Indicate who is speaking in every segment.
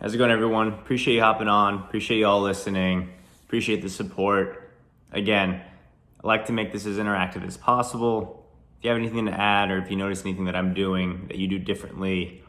Speaker 1: How's it going, everyone? Appreciate you hopping on. Appreciate you all listening. Appreciate the support. Again, I like to make this as interactive as possible. If you have anything to add, or if you notice anything that I'm doing that you do differently,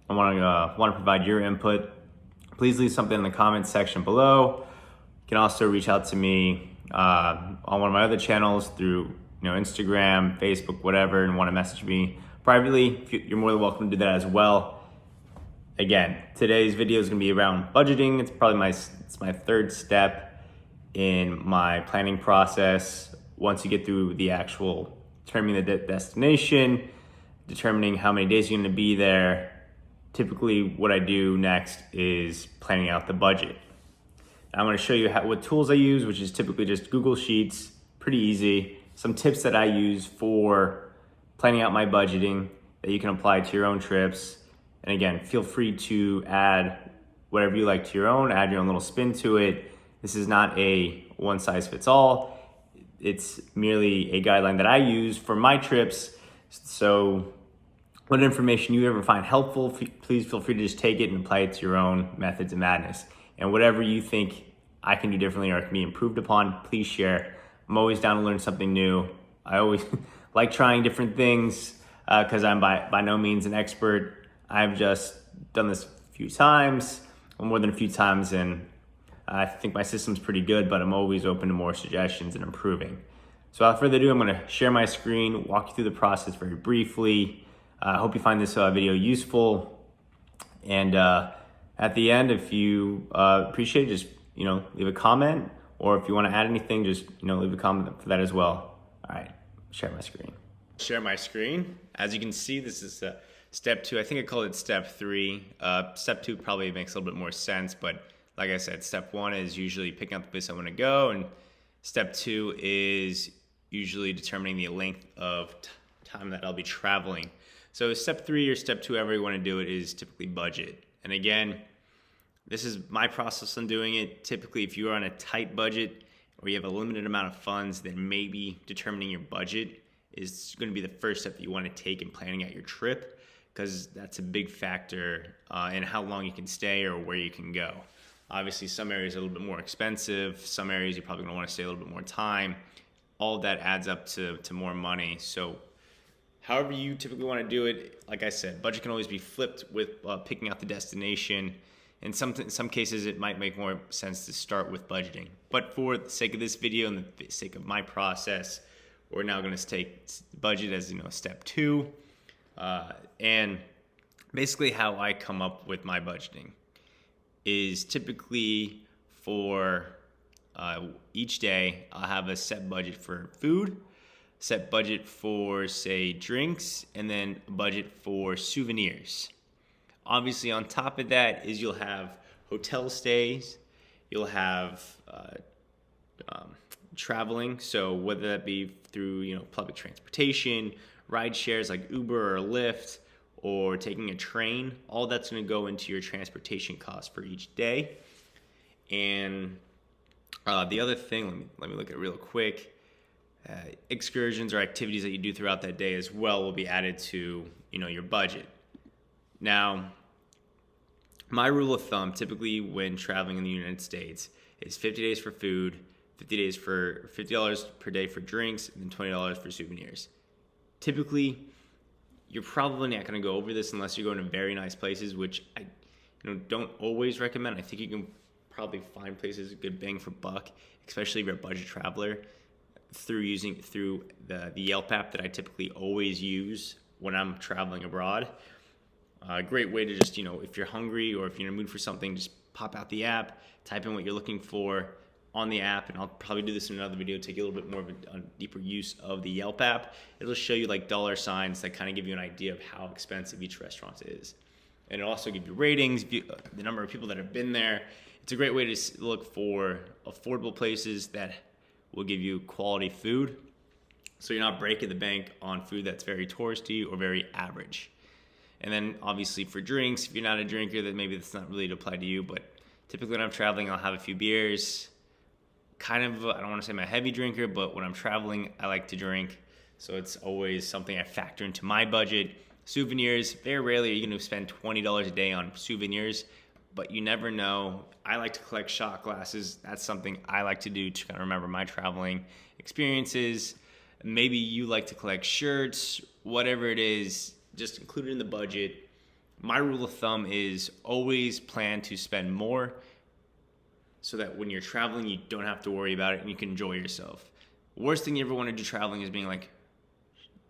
Speaker 1: I want to provide your input. Please leave something in the comments section below. You can also reach out to me on one of my other channels through Instagram, Facebook, whatever, and want to message me privately. You're more than welcome to do that as well. Again, today's video is going to be around budgeting. It's probably my third step in my planning process. Once you get through the actual determining the destination, determining how many days you're going to be there, typically what I do next is planning out the budget. I'm going to show you what tools I use, which is typically just Google Sheets, pretty easy. Some tips that I use for planning out my budgeting that you can apply to your own trips. And again, feel free to add whatever you like to your own, add your own little spin to it. This is not a one size fits all. It's merely a guideline that I use for my trips. So what information you ever find helpful, please feel free to just take it and apply it to your own methods of madness. And whatever you think I can do differently or can be improved upon, please share. I'm always down to learn something new. I always like trying different things because I'm by no means an expert. I've just done this a few times, or more than a few times, and I think my system's pretty good, but I'm always open to more suggestions and improving. So without further ado, I'm gonna share my screen, walk you through the process very briefly. I hope you find this video useful. And at the end, if you appreciate it, just leave a comment, or if you wanna add anything, just leave a comment for that as well. All right, share my screen. Share my screen. As you can see, this is step 2. I think I called it step 3. Step 2 probably makes a little bit more sense, but like I said, step 1 is usually picking out the place I want to go, and step 2 is usually determining the length of time that I'll be traveling. So step 3 or step 2, however you want to do it, is typically budget. And again, this is my process on doing it. Typically, if you're on a tight budget or you have a limited amount of funds, then maybe determining your budget is going to be the first step that you want to take in planning out your trip, because that's a big factor in how long you can stay or where you can go. Obviously, some areas are a little bit more expensive. Some areas you're probably going to want to stay a little bit more time. All of that adds up to more money. So however you typically want to do it, like I said, budget can always be flipped with picking out the destination. In some cases, it might make more sense to start with budgeting. But for the sake of this video and the sake of my process, we're now going to take budget as step 2. And basically how I come up with my budgeting is typically for each day, I'll have a set budget for food, set budget for, say, drinks, and then a budget for souvenirs. Obviously, on top of that is you'll have hotel stays, you'll have traveling, so whether that be through public transportation, ride shares like Uber or Lyft, or taking a train, all that's going to go into your transportation costs for each day. And the other thing, let me look at it real quick. Excursions or activities that you do throughout that day as well will be added to your budget. Now, my rule of thumb, typically when traveling in the United States, is 50 days for food, $50 per day for drinks, and then $20 for souvenirs. Typically, you're probably not going to go over this unless you're going to very nice places, which I don't always recommend. I think you can probably find places a good bang for buck, especially if you're a budget traveler, through the Yelp app that I typically always use when I'm traveling abroad. A great way to just, if you're hungry or if you're in a mood for something, just pop out the app, type in what you're looking for on the app, and I'll probably do this in another video, take a little bit more of a deeper use of the Yelp app. It'll show you like dollar signs that kind of give you an idea of how expensive each restaurant is. And it'll also give you ratings, the number of people that have been there. It's a great way to look for affordable places that will give you quality food, so you're not breaking the bank on food that's very touristy or very average. And then obviously for drinks, if you're not a drinker, then maybe that's not really to apply to you, but typically when I'm traveling, I'll have a few beers. I don't want to say I'm a heavy drinker, but when I'm traveling, I like to drink. So it's always something I factor into my budget. Souvenirs, very rarely are you going to spend $20 a day on souvenirs. but you never know. I like to collect shot glasses. That's something I like to do to kind of remember my traveling experiences. Maybe you like to collect shirts, whatever it is, just include it in the budget. My rule of thumb is always plan to spend more so that when you're traveling, you don't have to worry about it and you can enjoy yourself. Worst thing you ever want to do traveling is being like,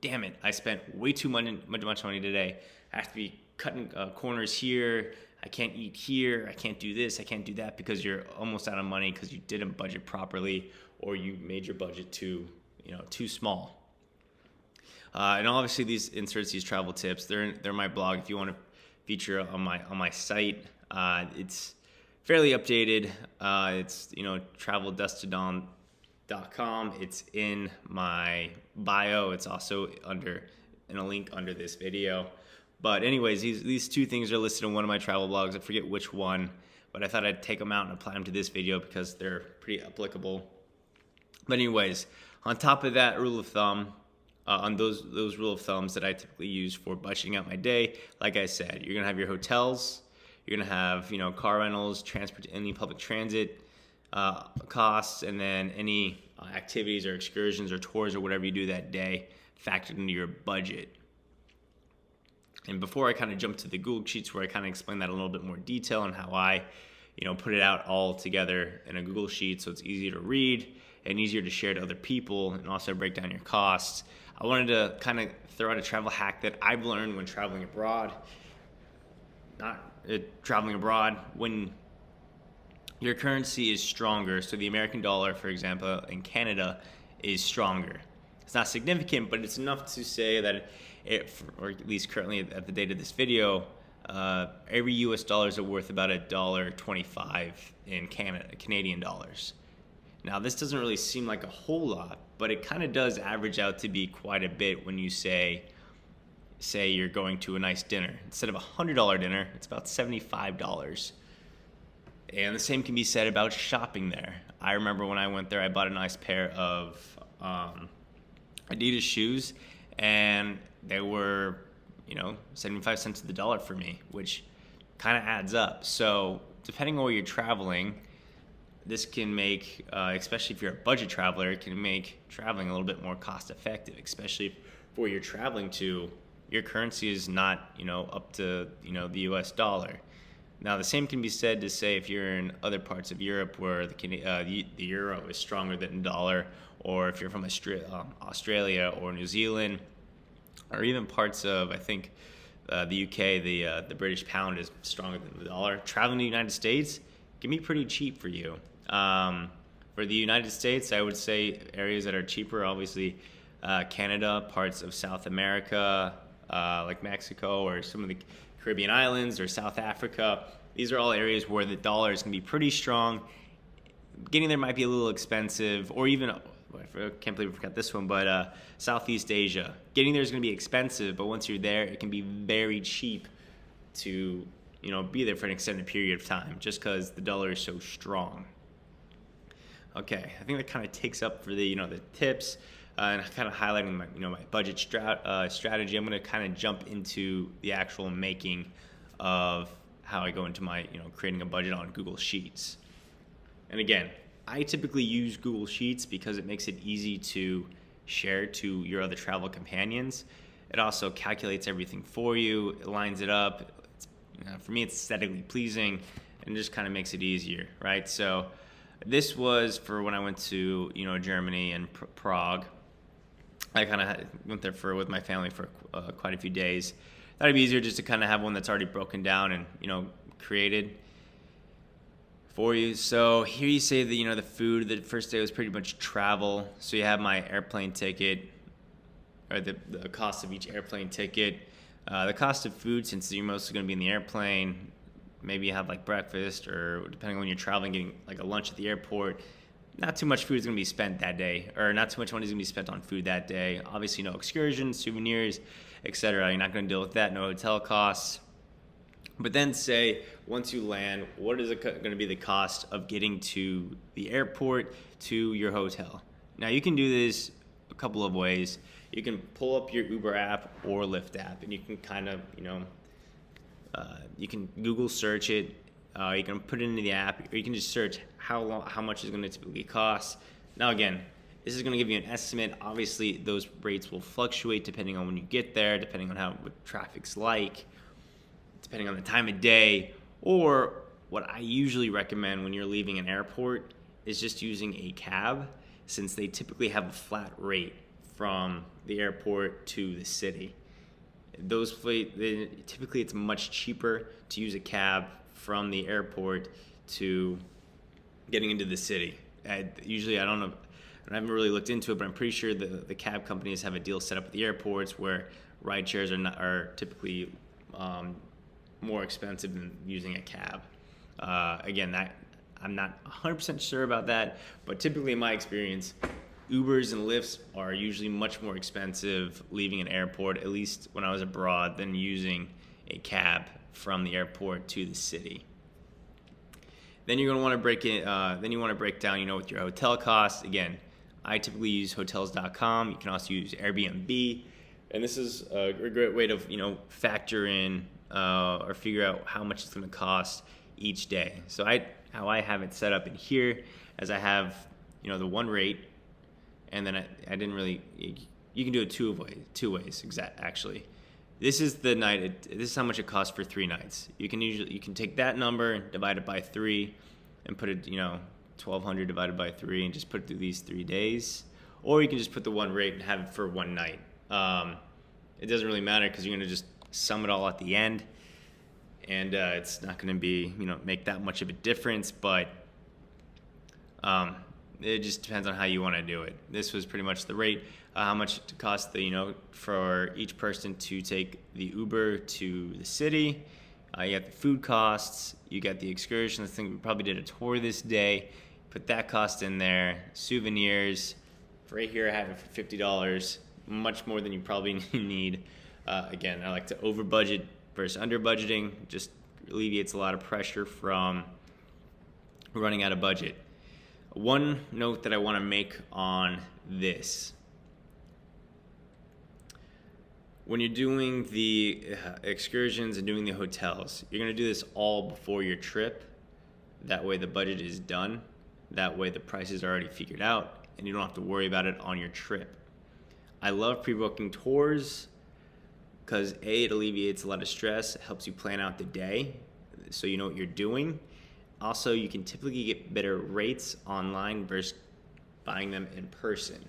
Speaker 1: damn it, I spent way too much money today. I have to be cutting corners here. I can't eat here. I can't do this. I can't do that, because you're almost out of money because you didn't budget properly, or you made your budget too small. And obviously these inserts, these travel tips, they're my blog. If you want to feature on my site, it's fairly updated. It's traveldustodon.com. It's in my bio. It's also in a link under this video. But anyways, these two things are listed in one of my travel blogs. I forget which one, but I thought I'd take them out and apply them to this video because they're pretty applicable. But anyways, on top of that rule of thumb, on those rule of thumbs that I typically use for budgeting out my day, like I said, you're gonna have your hotels, you're gonna have car rentals, any public transit costs, and then any activities or excursions or tours or whatever you do that day factored into your budget. And before I kind of jump to the Google Sheets, where I kind of explain that in a little bit more detail and how I put it out all together in a Google Sheet so it's easier to read and easier to share to other people, and also break down your costs, I wanted to kind of throw out a travel hack that I've learned when traveling abroad. When your currency is stronger, so the American dollar, for example, in Canada is stronger. It's not significant, but it's enough to say that or at least currently at the date of this video, every US dollar is worth about $1.25 in Canadian dollars. Now, this doesn't really seem like a whole lot, but it kind of does average out to be quite a bit when you say you're going to a nice dinner. Instead of a $100 dinner, it's about $75. And the same can be said about shopping there. I remember when I went there, I bought a nice pair of Adidas shoes, and they were 75 cents to the dollar for me, which kind of adds up. So depending on where you're traveling, this can make, especially if you're a budget traveler, it can make traveling a little bit more cost effective, especially if where you're traveling to, your currency is not up to the US dollar. Now, the same can be said to say if you're in other parts of Europe where the euro is stronger than the dollar, or if you're from Australia or New Zealand, or even parts of, I think, the UK, the British pound is stronger than the dollar. Traveling to the United States can be pretty cheap for you. For the United States, I would say areas that are cheaper, obviously, Canada, parts of South America, like Mexico, or some of the Caribbean islands, or South Africa. These are all areas where the dollar is going to be pretty strong. Getting there might be a little expensive, or even, I can't believe I forgot this one, but Southeast Asia. Getting there is going to be expensive, but once you're there, it can be very cheap to be there for an extended period of time, just because the dollar is so strong. Okay, I think that kind of takes up for the the tips. And kind of highlighting my budget strategy. I'm going to kind of jump into the actual making of how I go into my creating a budget on Google Sheets. And again, I typically use Google Sheets because it makes it easy to share to your other travel companions. It also calculates everything for you. It lines it up. For me, it's aesthetically pleasing and just kind of makes it easier, right? So this was for when I went to Germany and Prague. I kind of went there with my family for quite a few days. That'd be easier just to kind of have one that's already broken down and created for you. So here you say that the food. The first day was pretty much travel. So you have my airplane ticket, or the cost of each airplane ticket, the cost of food, since you're mostly going to be in the airplane. Maybe you have like breakfast, or depending on when you're traveling, getting like a lunch at the airport. Not too much food is going to be spent that day, or not too much money is going to be spent on food that day. Obviously, no excursions, souvenirs, etc. You're not going to deal with that. No hotel costs. But then say, once you land, what is it going to be the cost of getting to the airport to your hotel? Now, you can do this a couple of ways. You can pull up your Uber app or Lyft app, and you can kind of, you can Google search it. You can put it into the app, or you can just search how much is going to typically cost. Now again, this is going to give you an estimate. Obviously, those rates will fluctuate depending on when you get there, depending on what traffic's like, depending on the time of day. Or what I usually recommend when you're leaving an airport is just using a cab, since they typically have a flat rate from the airport to the city. Typically it's much cheaper to use a cab from the airport to getting into the city. Usually, I don't know, I haven't really looked into it, but I'm pretty sure the cab companies have a deal set up at the airports where ride shares are typically more expensive than using a cab. Again, I'm not 100% sure about that, but typically in my experience, Ubers and Lyfts are usually much more expensive leaving an airport, at least when I was abroad, than using a cab from the airport to the city. Then you're going to want to break it. Then you want to break down, with your hotel costs. Again, I typically use hotels.com. You can also use Airbnb, and this is a great way to factor in or figure out how much it's going to cost each day. So how I have it set up in here, as I have the one rate, and then I didn't really. You can do it two ways. Actually, this is the night. This is how much it costs for 3 nights. You can take that number, divide it by 3, and put it 1,200 divided by 3, and just put it through these 3 days. Or you can just put the one rate and have it for one night. It doesn't really matter because you're gonna just sum it all at the end, and it's not gonna be make that much of a difference, but. It just depends on how you want to do it. This was pretty much the rate, how much it cost for each person to take the Uber to the city. You got the food costs, you got the excursion. I think we probably did a tour this day. Put that cost in there. Souvenirs, right here I have it for $50, much more than you probably need. Again, I like to over budget versus under budgeting. Just alleviates a lot of pressure from running out of budget. One note that I want to make on this: when you're doing the excursions and doing the hotels, you're going to do this all before your trip. That way the budget is done. That way the prices are already figured out, and you don't have to worry about it on your trip. I love pre-booking tours because it alleviates a lot of stress. It helps you plan out the day so you know what you're doing. Also, you can typically get better rates online versus buying them in person.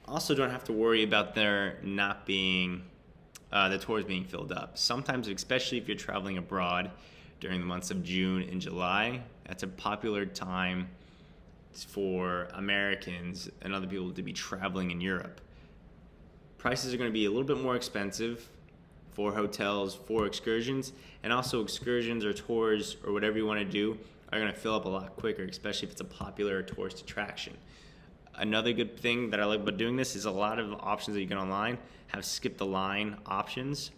Speaker 1: Also, don't have to worry about there not being the tours being filled up. Sometimes, especially if you're traveling abroad during the months of June and July, that's a popular time for Americans and other people to be traveling in Europe. Prices are going to be a little bit more expensive for hotels, for excursions, and also excursions or tours or whatever you want to do are going to fill up a lot quicker, especially if it's a popular tourist attraction. Another good thing that I like about doing this is a lot of options that you get online have skip the line options,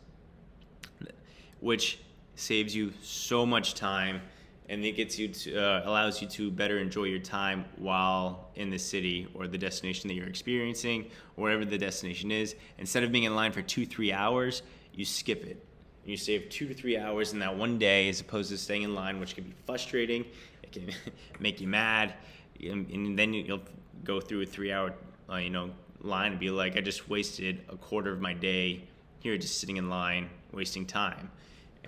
Speaker 1: which saves you so much time, and it gets you to allows you to better enjoy your time while in the city or the destination that you're experiencing, or wherever the destination is. Instead of being in line for 2-3 hours, you skip it. You save 2 to 3 hours in that one day, as opposed to staying in line, which can be frustrating. It can make you mad, and then you'll go through a 3-hour, line and be like, I just wasted a quarter of my day here, just sitting in line, wasting time.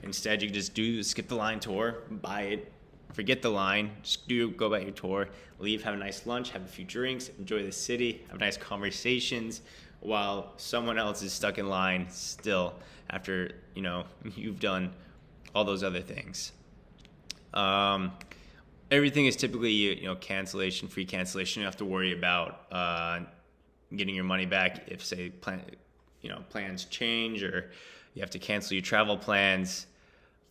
Speaker 1: Instead, you can just skip the line tour, buy it, forget the line, just go about your tour, leave, have a nice lunch, have a few drinks, enjoy the city, have nice conversations, while someone else is stuck in line still after you've done all those other things. Everything is typically free cancellation. You don't have to worry about getting your money back if, say, plans change or you have to cancel your travel plans.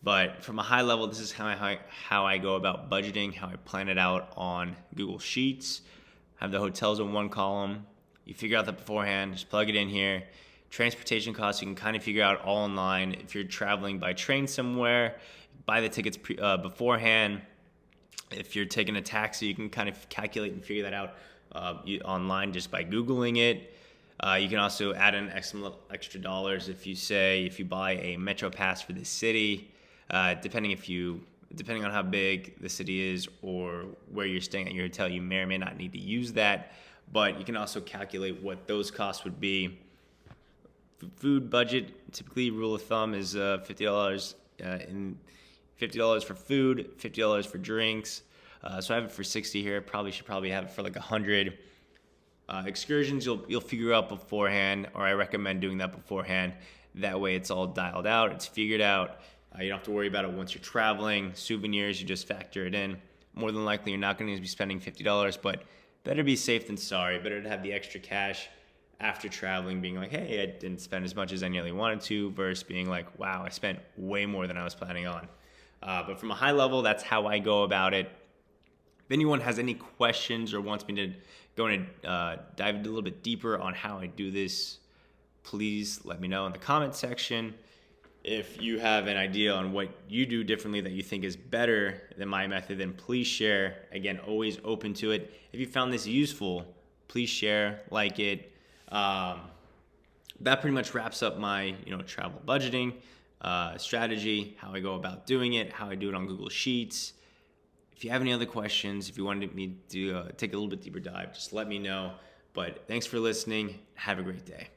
Speaker 1: But from a high level, this is how I go about budgeting, how I plan it out on Google Sheets. Have the hotels in one column. You figure out that beforehand, just plug it in here. Transportation costs, you can kind of figure out all online. If you're traveling by train somewhere, buy the tickets beforehand. If you're taking a taxi, you can kind of calculate and figure that out online just by Googling it. You can also add in some extra dollars if you buy a Metro Pass for the city, depending if you depending on how big the city is or where you're staying at your hotel, you may or may not need to use that. But you can also calculate what those costs would be. Food budget, typically rule of thumb is $50 $50 for food, $50 for drinks. So I have it for 60 here. Should have it for like 100. Excursions you'll figure out beforehand, or I recommend doing that beforehand. That way it's all dialed out, it's figured out. You don't have to worry about it once you're traveling. Souvenirs, you just factor it in. More than likely, you're not going to be spending $50, but better be safe than sorry. Better to have the extra cash after traveling, being like, hey, I didn't spend as much as I nearly wanted to, versus being like, wow, I spent way more than I was planning on. But from a high level, that's how I go about it. If anyone has any questions or wants me to go and dive a little bit deeper on how I do this, please let me know in the comment section. If you have an idea on what you do differently that you think is better than my method, then please share. Again, always open to it. If you found this useful, please share, like it. That pretty much wraps up my travel budgeting strategy, how I go about doing it, how I do it on Google Sheets. If you have any other questions, if you wanted me to take a little bit deeper dive, just let me know. But thanks for listening. Have a great day.